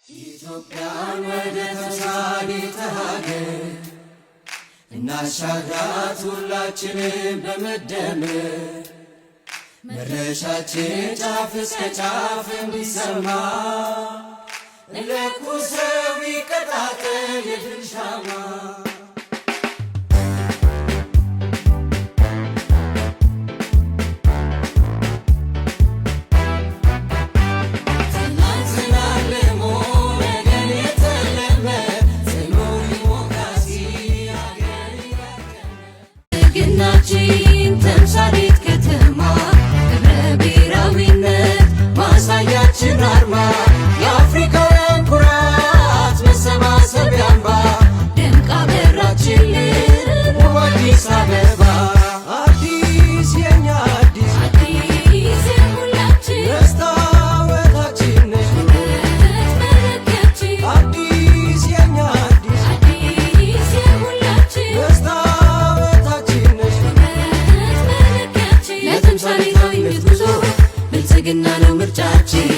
ኢትዮጵያን ወደ ተሳቤተ ሀገር እናሻግራት ሁላችንም በመደመር መድረሻችን ጫፍ እስከ ጫፍ እንዲሰማ ለኩሰው ይቀጣጠል የድል ሻማ። ግናችን ተምሳሌት ከተማ ክብረ ብሔራዊነት ማሳያችን አርማ የአፍሪካውያን ኩራት መሰባሰቢያ አምባ ደምቃ በራችልን ውብ አዲስ አበባ። አዲስ የኛ አዲስ አዲስ የሁላችን መስታወታችን ነሽ መለኪያችን አዲስ የኛ አዲስ አዲስ የሁላችን መስታወታችን ነሽ ለተምሳሌታዊነት ጉዞ ብልጽግና ነው ምርጫችን።